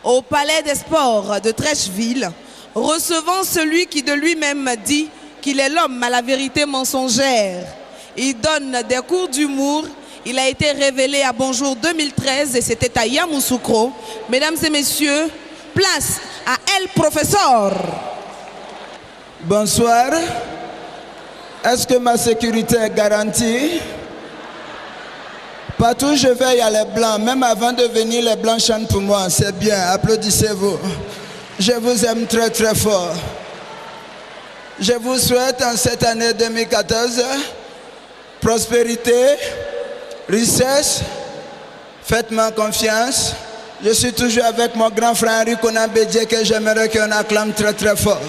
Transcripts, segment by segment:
au Palais des Sports de Trècheville, recevant celui qui de lui-même dit qu'il est l'homme à la vérité mensongère. Il donne des cours d'humour. Il a été révélé à Bonjour 2013 et c'était à Yamoussoukro. Mesdames et messieurs, place à El Professeur. Bonsoir. Est-ce que ma sécurité est garantie? Partout où je vais, il y a les blancs. Même avant de venir, les blancs chantent pour moi. C'est bien, applaudissez-vous. Je vous aime très très fort. Je vous souhaite en cette année 2014 prospérité, richesse. Faites-moi confiance. Je suis toujours avec mon grand frère Henri Konan Bédié que j'aimerais qu'on acclame très très fort.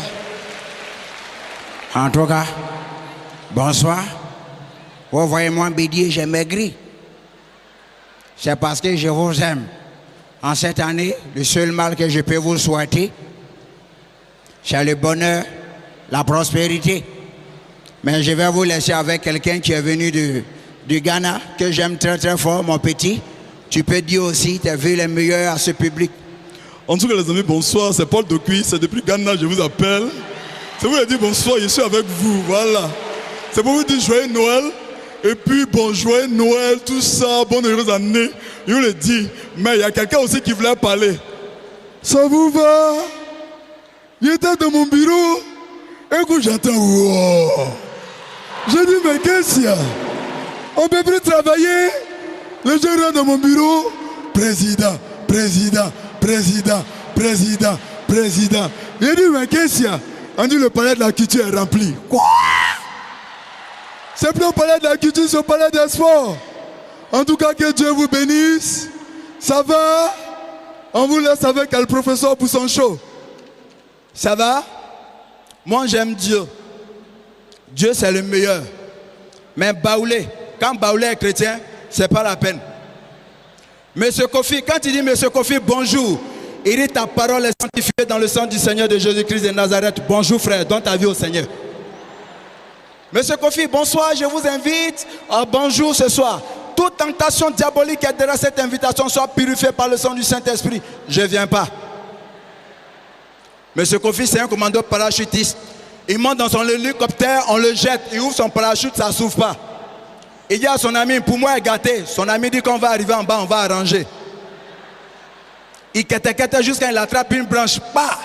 En tout cas, bonsoir. Vous voyez moi Bédié, j'ai maigri. C'est parce que je vous aime. En cette année, le seul mal que je peux vous souhaiter, c'est le bonheur, la prospérité. Mais je vais vous laisser avec quelqu'un qui est venu du Ghana, que j'aime très très fort, mon petit. Tu peux dire aussi, tu as vu les meilleurs à ce public. En tout cas, les amis, bonsoir. C'est Paul Dokuy, c'est depuis Ghana, je vous appelle. C'est pour vous dire bonsoir, je suis avec vous, voilà. C'est pour vous dire joyeux Noël. Et puis, bon, joyeux Noël, tout ça, bonne heureuse année. Je vous le dis. Mais il y a quelqu'un aussi qui voulait parler. Ça vous va? J'étais dans mon bureau. Et quand j'entends, wow. J'ai dit, mais qu'est-ce qu'il y a? On ne peut plus travailler. Les gens rentrent dans mon bureau. Président, président, président, président, président. J'ai dit, mais qu'est-ce qu'il y a? On dit, le palais de la culture est rempli. Quoi? C'est plus au palais de la culture, c'est au palais des sports. En tout cas, que Dieu vous bénisse. Ça va? On vous laisse avec le professeur pour son show. Ça va? Moi, j'aime Dieu. Dieu, c'est le meilleur. Mais Baoulé, quand Baoulé est chrétien, c'est pas la peine. Monsieur Kofi, quand il dit Monsieur Kofi, bonjour, il dit ta parole est sanctifiée dans le sang du Seigneur de Jésus-Christ de Nazareth. Bonjour frère, donne ta vie au Seigneur. Monsieur Kofi, bonsoir, je vous invite à bonjour ce soir. Toute tentation diabolique qui est derrière cette invitation soit purifiée par le sang du Saint-Esprit. Je ne viens pas. Monsieur Kofi, c'est un commando parachutiste. Il monte dans son hélicoptère, on le jette, il ouvre son parachute, ça ne s'ouvre pas. Il dit à son ami, pour moi, est gâté. Son ami dit qu'on va arriver en bas, on va arranger. Il quête jusqu'à il attrape une branche. Bah!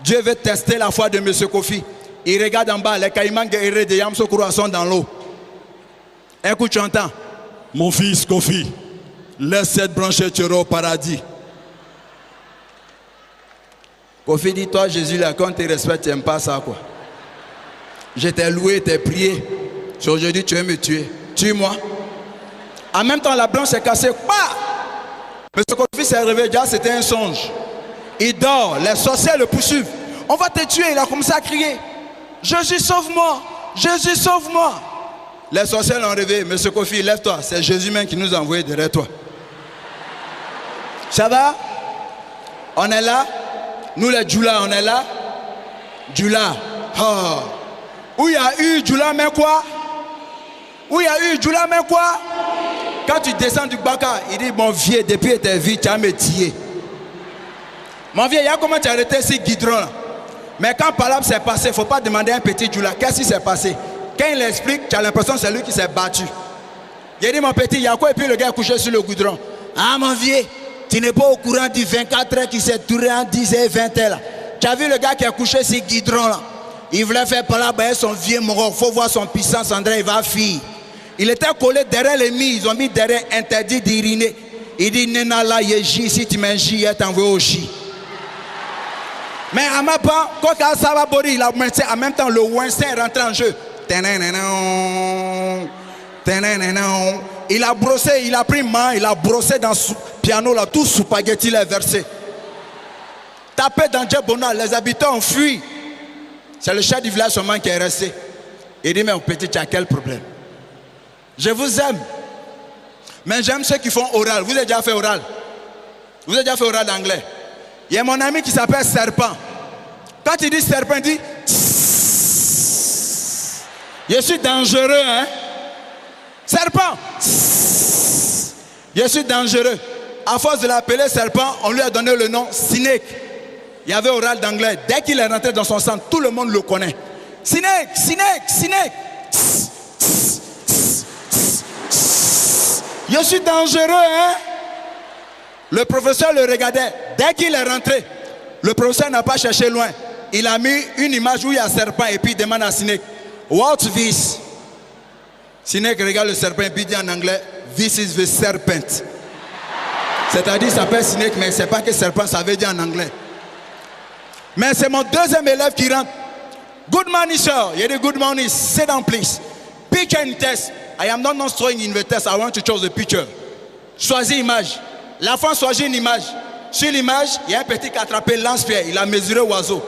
Dieu veut tester la foi de Monsieur Kofi. Il regarde en bas, les caïmans guerriers de Yamoussoukro sont dans l'eau. Écoute, tu entends? Mon fils Kofi, laisse cette branche et tu auras au paradis. Kofi dit, toi Jésus, là, quand tu respectes, tu n'aimes pas ça quoi. Je t'ai loué, t'ai prié. Si aujourd'hui tu veux me tuer, tue-moi. En même temps, la branche est cassée. Bah! Monsieur Kofi s'est réveillé, déjà c'était un songe. Il dort, les sorciers le poursuivent. On va te tuer, il a commencé à crier. Jésus, sauve-moi! Jésus, sauve-moi! Les sorciers l'ont réveillé. Monsieur Kofi, lève-toi. C'est Jésus même qui nous a envoyé derrière toi. Ça va? On est là? Nous les Djoula, on est là? Djoula. Oh. Où il y a eu Djoula, mais quoi? Où il y a eu Djoula, mais quoi? Quand tu descends du Baka, il dit, mon vieux, depuis que tu es vie, tu as me tué. Mon vieux, il y a comment tu as arrêté ce guidron là? Mais quand Palab s'est passé, il ne faut pas demander à un petit Djoula, qu'est-ce qui s'est passé? Quand il explique, tu as l'impression que c'est lui qui s'est battu. Il a dit, mon petit, il y a quoi? Et puis le gars est couché sur le goudron. Ah, mon vieux, tu n'es pas au courant du 24 heures qui s'est tourné en 10 et 20 heures là. Tu as vu le gars qui est couché sur le goudron là? Il voulait faire Palab, son vieux mort. Il faut voir son puissance, André, il va fuir. Il était collé derrière les mis, ils ont mis derrière interdit d'uriner. Il dit, Nena la yeji, si tu m'enjis, il t'envoie au chi. Mais à ma part, quand ça va bori, il a en même temps le Winston est rentré en jeu. Il a brossé, il a pris main, il a brossé dans le piano là, tout spaghetti les versé. Tapé dans Djebona, les habitants ont fui. C'est le chef du village seulement qui est resté. Il dit, mais mon petit, tu as quel problème? Je vous aime. Mais j'aime ceux qui font oral. Vous avez déjà fait oral? Vous avez déjà fait oral d'anglais? Il y a mon ami qui s'appelle Serpent. Quand il dit serpent, il dit tss. Je suis dangereux, hein? Serpent. Tss. Je suis dangereux. à force de l'appeler serpent, on lui a donné le nom Snake. Il y avait oral d'anglais. Dès qu'il est rentré dans son centre, tout le monde le connaît. Snake, Snake, Snake. Je suis dangereux, hein? Le professeur le regardait. Dès qu'il est rentré, le professeur n'a pas cherché loin. Il a mis une image où il y a un serpent et puis il demande à Snake, "What's this?" Snake regarde le serpent et puis dit en anglais, "This is the serpent." C'est-à-dire, il s'appelle Snake, mais c'est pas que serpent, ça veut dire en anglais. Mais c'est mon deuxième élève qui rentre. "Good morning, sir." Il dit, "Good morning, sit down, please. Picture in test." I am not throwing in the test, I want to choose the picture. Choisis image. L'enfant choisit une image. Sur l'image, il y a un petit qui a attrapé lance-pierre. Il a mesuré l'oiseau.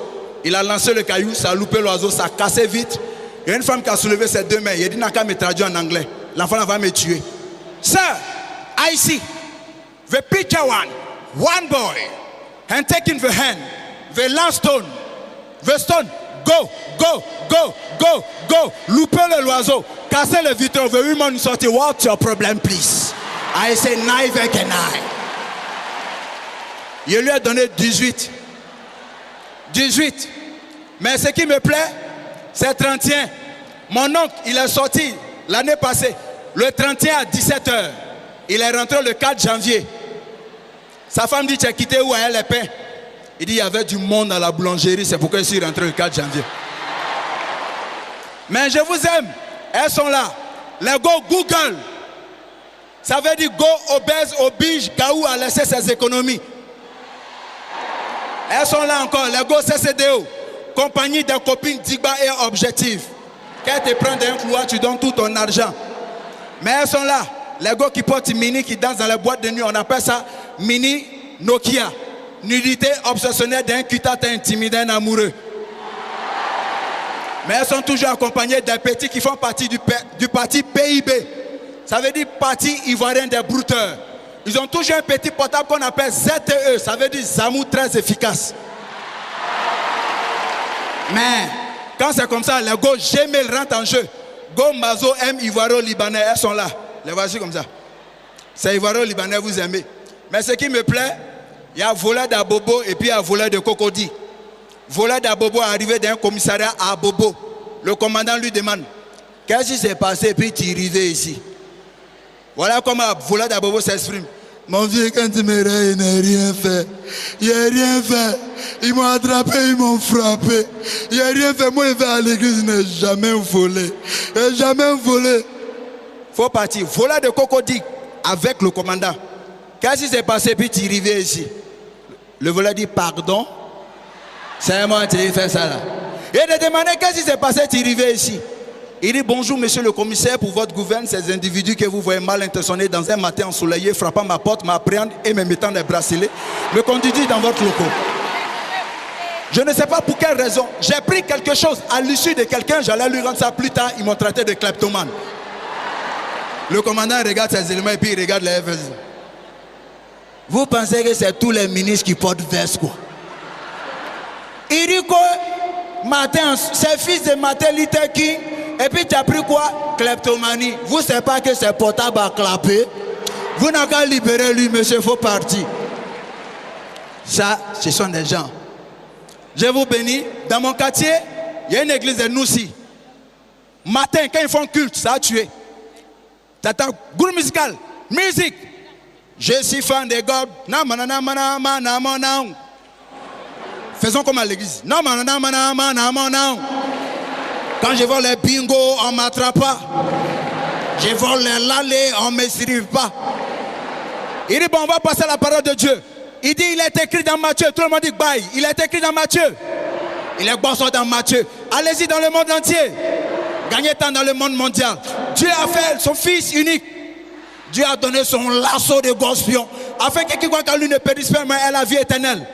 Il a lancé le caillou, ça a loupé l'oiseau, ça a cassé vite. Il y a une femme qui a soulevé ses deux mains. Il a dit, "N'a qu'à me traduire en anglais. L'enfant va me tuer." "Sir, I see the picture one boy, and taking the hand, the last stone, the stone, go, louper l'oiseau, casser le vitraux, the woman sortir, "What's your problem, please?" I say, "Neither can I." Il lui a donné 18. 18. Mais ce qui me plaît, c'est 31. Mon oncle, il est sorti l'année passée, le 31 à 17h. Il est rentré le 4 janvier. Sa femme dit, "Tu as quitté où elle les pains?" Il dit, "Il y avait du monde à la boulangerie, c'est pourquoi je suis rentré le 4 janvier. Mais je vous aime. Elles sont là. Les go Google. Ça veut dire go obèse, oblige, Gaou a laissé ses économies. Elles sont là encore. Les go CCDO. Compagnie des copines Digba et Objectif. Quand te prend d'un couloir, tu donnes tout ton argent. Mais elles sont là. Les gars qui portent mini, qui dansent dans les boîtes de nuit, on appelle ça mini Nokia. Nudité obsessionnelle d'un cutat intimidé, un amoureux. Mais elles sont toujours accompagnées des petits qui font partie du parti PIB. Ça veut dire Parti Ivoirien des Brouteurs. Ils ont toujours un petit portable qu'on appelle ZTE. Ça veut dire Zamou très efficace. Mais quand c'est comme ça, les gars Gmail rentrent en jeu. Go Mazo M Ivoiro-Libanais, elles sont là. Les voici comme ça. C'est Ivoiro-Libanais, vous aimez. Mais ce qui me plaît, il y a voleur d'Abobo et puis il y a voleur de Cocody. Voleur d'Abobo est arrivé dans un commissariat à Abobo. Le commandant lui demande, "Qu'est-ce qui s'est passé et puis tu es arrivé ici?" Voilà comment voleur d'Abobo s'exprime. "Mon vieux, quand tu me rends, il n'a rien fait. Il n'a rien fait. Ils m'ont attrapé, ils m'ont frappé. Il n'a rien fait. Moi, je vais à l'église, il n'a jamais volé. Il n'a jamais volé." Faut partir. Voleur de Cocody avec le commandant. "Qu'est-ce qui s'est passé puis tu es arrivé ici?" Le voleur dit, "Pardon. C'est moi qui ai fait ça là." Et il a demandé, "Qu'est-ce qui s'est passé, tu es arrivé ici?" Il dit, "Bonjour monsieur le commissaire, pour votre gouverne, ces individus que vous voyez mal intentionnés dans un matin ensoleillé, frappant ma porte, m'appréhendent et me mettant des bracelets, me conduisent dans votre locaux. Je ne sais pas pour quelle raison, j'ai pris quelque chose à l'issue de quelqu'un, j'allais lui rendre ça plus tard, ils m'ont traité de kleptomane." Le commandant regarde ces éléments et puis il regarde les FS. Vous pensez que c'est tous les ministres qui portent veste quoi? Il dit quoi? Matin, c'est fils de Martin Luther King. Et puis tu as pris quoi? Kleptomanie. Vous ne savez pas que c'est portable à clapper? Vous n'avez qu'à libérer lui, monsieur, il faut partir. Ça, ce sont des gens. Je vous bénis. Dans mon quartier, il y a une église de Noussi. Matin, quand ils font culte, ça a tué. Tata, groupe musical, musique. Je suis fan de God. Faisons comme à l'église. Quand je vole les bingo, on ne m'attrape pas. Je vole les lalés, on ne me suive pas. Il dit, "Bon, on va passer à la parole de Dieu." Il dit, "Il est écrit dans Matthieu." Tout le monde dit, "Bye." Il est écrit dans Matthieu. Il est bossé dans Matthieu. Allez-y dans le monde entier. Gagnez temps dans le monde mondial. Dieu a fait son fils unique. Dieu a donné son lasso de gospion afin que quiconque à lui ne périsse pas, mais ait la vie éternelle.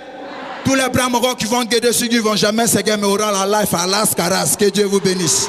Tous les bras morts qui vont guérir dessus, qui ne vont jamais se gagner, mais auront la life à l'ascaras. Que Dieu vous bénisse.